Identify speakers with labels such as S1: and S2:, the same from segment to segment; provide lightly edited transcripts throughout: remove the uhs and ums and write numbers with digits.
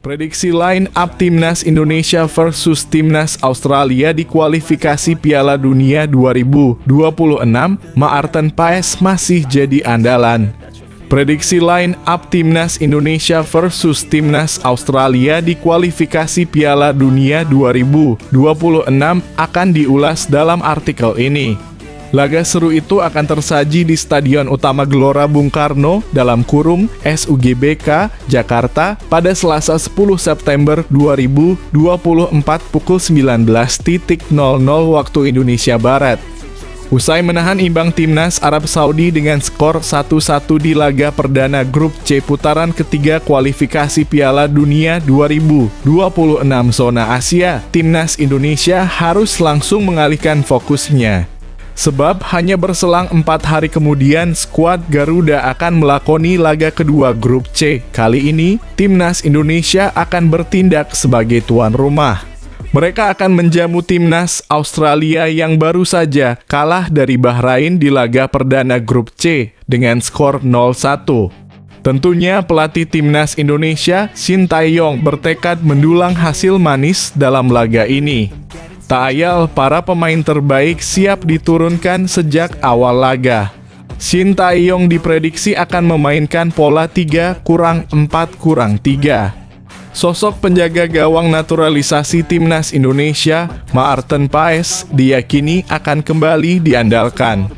S1: Prediksi line up Timnas Indonesia versus Timnas Australia di kualifikasi Piala Dunia 2026, Maarten Paes masih jadi andalan. Prediksi line up Timnas Indonesia versus Timnas Australia di kualifikasi Piala Dunia 2026 akan diulas dalam artikel ini. Laga seru itu akan tersaji di Stadion Utama Gelora Bung Karno (SUGBK) Jakarta pada Selasa 10 September 2024 pukul 19.00 waktu Indonesia Barat. Usai menahan imbang Timnas Arab Saudi dengan skor 1-1 di laga perdana grup C putaran ketiga kualifikasi Piala Dunia 2026 zona Asia, Timnas Indonesia harus langsung mengalihkan fokusnya. Sebab hanya berselang 4 hari kemudian, skuad Garuda akan melakoni laga kedua grup C. Kali ini, Timnas Indonesia akan bertindak sebagai tuan rumah. Mereka akan menjamu Timnas Australia yang baru saja kalah dari Bahrain di laga perdana grup C dengan skor 0-1. Tentunya pelatih Timnas Indonesia, Shin Tae-yong, bertekad mendulang hasil manis dalam laga ini. Tak ayal, para pemain terbaik siap diturunkan sejak awal laga. Shin Tae-yong diprediksi akan memainkan pola 3-4-3. Sosok penjaga gawang naturalisasi Timnas Indonesia, Maarten Paes, diyakini akan kembali diandalkan.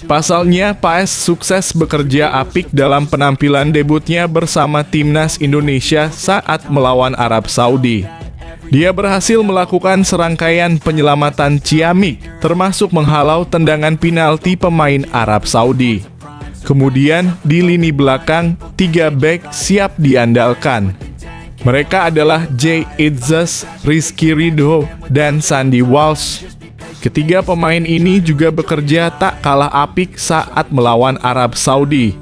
S1: Pasalnya, Paes sukses bekerja apik dalam penampilan debutnya bersama Timnas Indonesia saat melawan Arab Saudi. Dia berhasil melakukan serangkaian penyelamatan ciamik, termasuk menghalau tendangan penalti pemain Arab Saudi. Kemudian, di lini belakang, 3 bek siap diandalkan. Mereka adalah Jay Itzes, Rizky Ridho, dan Sandy Walsh. Ketiga pemain ini juga bekerja tak kalah apik saat melawan Arab Saudi.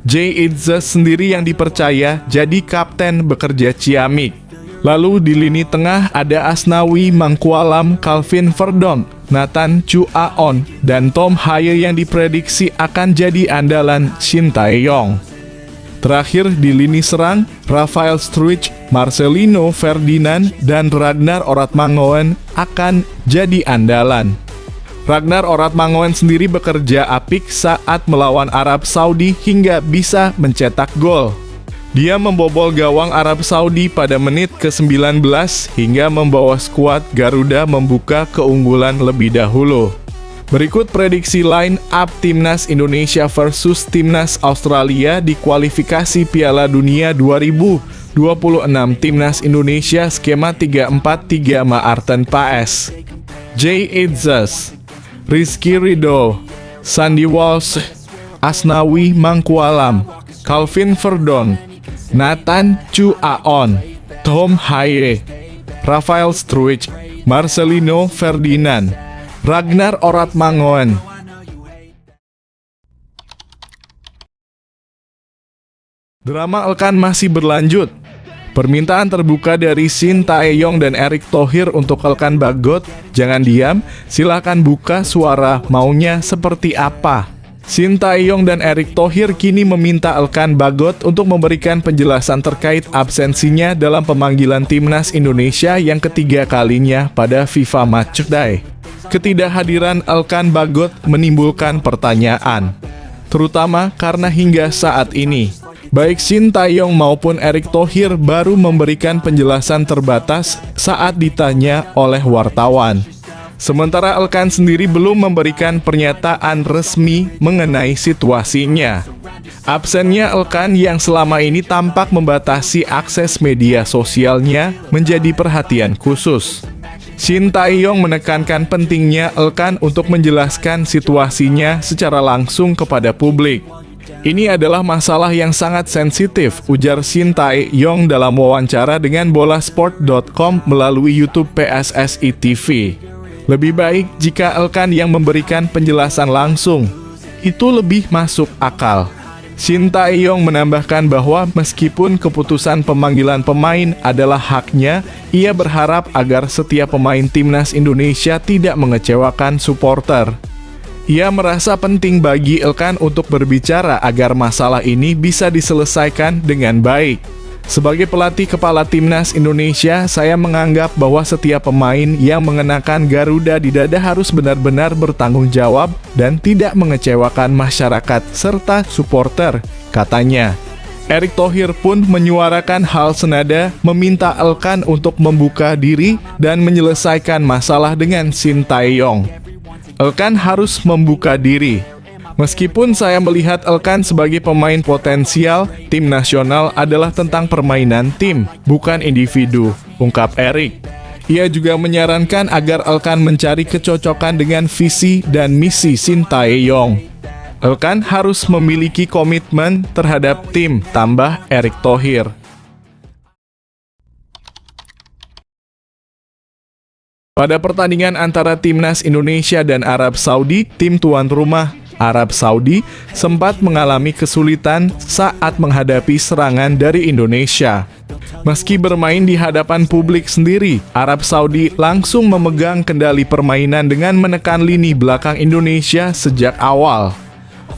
S1: Jay Itzes sendiri yang dipercaya jadi kapten bekerja ciamik. Lalu di lini tengah ada Asnawi Mangkualam, Calvin Verdonk, Nathan Chu Aon, dan Tom Haye yang diprediksi akan jadi andalan Shin Tae-yong. Terakhir di lini serang, Rafael Struijk, Marcelino Ferdinand, dan Ragnar Oratmangoen akan jadi andalan. Ragnar Oratmangoen sendiri bekerja apik saat melawan Arab Saudi hingga bisa mencetak gol. Dia membobol gawang Arab Saudi pada menit ke-19 hingga membawa skuad Garuda membuka keunggulan lebih dahulu. Berikut prediksi line up Timnas Indonesia versus Timnas Australia di kualifikasi Piala Dunia 2026 Timnas Indonesia skema 3-4-3 Maarten Paes, Jay Itzes, Rizky Ridho, Sandy Walsh, Asnawi Mangkualam, Calvin Verdonk, Nathan Chu Aon, Tom Haye, Rafael Struijk, Marcelino Ferdinand, Ragnar Oratmangoen. Drama Elkan masih berlanjut. Permintaan terbuka dari Shin Tae-yong dan Erick Thohir untuk Elkan Bagot. Jangan diam, silakan buka suara maunya seperti apa. Shin Tae-yong dan Erick Thohir kini meminta Elkan Bagot untuk memberikan penjelasan terkait absensinya dalam pemanggilan Timnas Indonesia yang ketiga kalinya pada FIFA Matchday. Ketidakhadiran Elkan Bagot menimbulkan pertanyaan, terutama karena hingga saat ini, baik Shin Tae-yong maupun Erick Thohir baru memberikan penjelasan terbatas saat ditanya oleh wartawan. Sementara Elkan sendiri belum memberikan pernyataan resmi mengenai situasinya. Absennya Elkan yang selama ini tampak membatasi akses media sosialnya menjadi perhatian khusus. Shin Tae-yong menekankan pentingnya Elkan untuk menjelaskan situasinya secara langsung kepada publik. Ini adalah masalah yang sangat sensitif, ujar Shin Tae-yong dalam wawancara dengan Bolasport.com melalui YouTube PSSI TV. Lebih baik jika Elkan yang memberikan penjelasan langsung. Itu lebih masuk akal. Shin Tae-yong menambahkan bahwa meskipun keputusan pemanggilan pemain adalah haknya, ia berharap agar setiap pemain Timnas Indonesia tidak mengecewakan supporter. Ia merasa penting bagi Elkan untuk berbicara agar masalah ini bisa diselesaikan dengan baik. Sebagai pelatih kepala timnas Indonesia, saya menganggap bahwa setiap pemain yang mengenakan Garuda di dada harus benar-benar bertanggung jawab dan tidak mengecewakan masyarakat serta supporter, katanya. Erick Thohir pun menyuarakan hal senada, meminta Elkan untuk membuka diri dan menyelesaikan masalah dengan Sintayong. Elkan harus membuka diri. Meskipun saya melihat Elkan sebagai pemain potensial, tim nasional adalah tentang permainan tim, bukan individu, ungkap Erick. Ia juga menyarankan agar Elkan mencari kecocokan dengan visi dan misi Sintayong. Elkan harus memiliki komitmen terhadap tim, tambah Erick Thohir. Pada pertandingan antara timnas Indonesia dan Arab Saudi, tim tuan rumah Arab Saudi sempat mengalami kesulitan saat menghadapi serangan dari Indonesia. Meski bermain di hadapan publik sendiri, Arab Saudi langsung memegang kendali permainan dengan menekan lini belakang Indonesia sejak awal.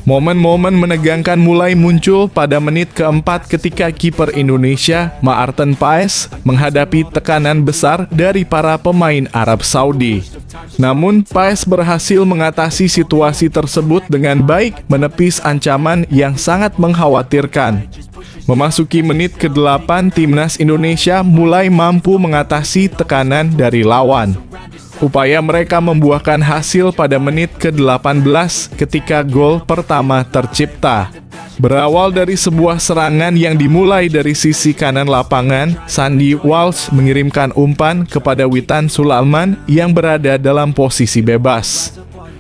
S1: Momen-momen menegangkan mulai muncul pada menit keempat ketika kiper Indonesia, Maarten Paes, menghadapi tekanan besar dari para pemain Arab Saudi. Namun, Paes berhasil mengatasi situasi tersebut dengan baik, menepis ancaman yang sangat mengkhawatirkan. Memasuki menit ke-8, timnas Indonesia mulai mampu mengatasi tekanan dari lawan. Upaya mereka membuahkan hasil pada menit ke-18 ketika gol pertama tercipta. Berawal dari sebuah serangan yang dimulai dari sisi kanan lapangan, Sandy Walsh mengirimkan umpan kepada Witan Sulaiman yang berada dalam posisi bebas.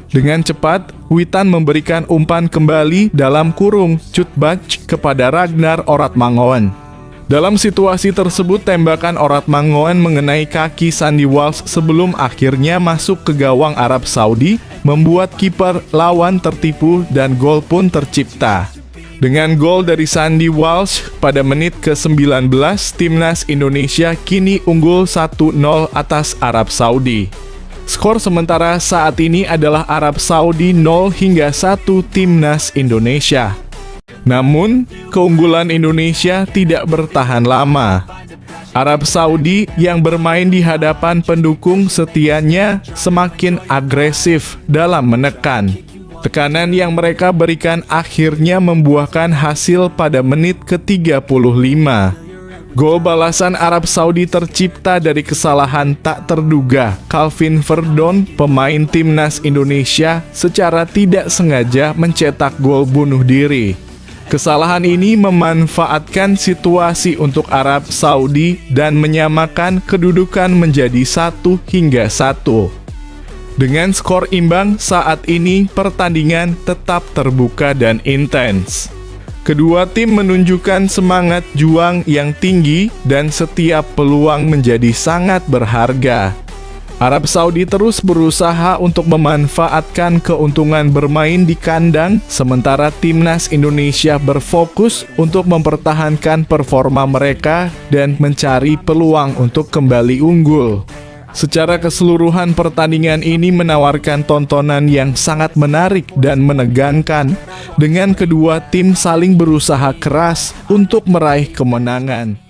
S1: Dengan cepat, Witan memberikan umpan kembali dalam kurung cutback kepada Ragnar Oratmangoen. Dalam situasi tersebut, tembakan Oratmangoen mengenai kaki Sandy Walsh sebelum akhirnya masuk ke gawang Arab Saudi, membuat kiper lawan tertipu dan gol pun tercipta. Dengan gol dari Sandy Walsh pada menit ke-19, timnas Indonesia kini unggul 1-0 atas Arab Saudi. Skor sementara saat ini adalah Arab Saudi 0 hingga 1 timnas Indonesia. Namun, keunggulan Indonesia tidak bertahan lama. Arab Saudi yang bermain di hadapan pendukung setianya semakin agresif dalam menekan. Tekanan yang mereka berikan akhirnya membuahkan hasil pada menit ke-35. Gol balasan Arab Saudi tercipta dari kesalahan tak terduga. Calvin Verdon, pemain timnas Indonesia, secara tidak sengaja mencetak gol bunuh diri. Kesalahan ini memanfaatkan situasi untuk Arab Saudi dan menyamakan kedudukan menjadi 1-1. Dengan skor imbang saat ini, pertandingan tetap terbuka dan intens. Kedua tim menunjukkan semangat juang yang tinggi dan setiap peluang menjadi sangat berharga. Arab Saudi terus berusaha untuk memanfaatkan keuntungan bermain di kandang, sementara timnas Indonesia berfokus untuk mempertahankan performa mereka dan mencari peluang untuk kembali unggul. Secara keseluruhan, pertandingan ini menawarkan tontonan yang sangat menarik dan menegangkan, dengan kedua tim saling berusaha keras untuk meraih kemenangan.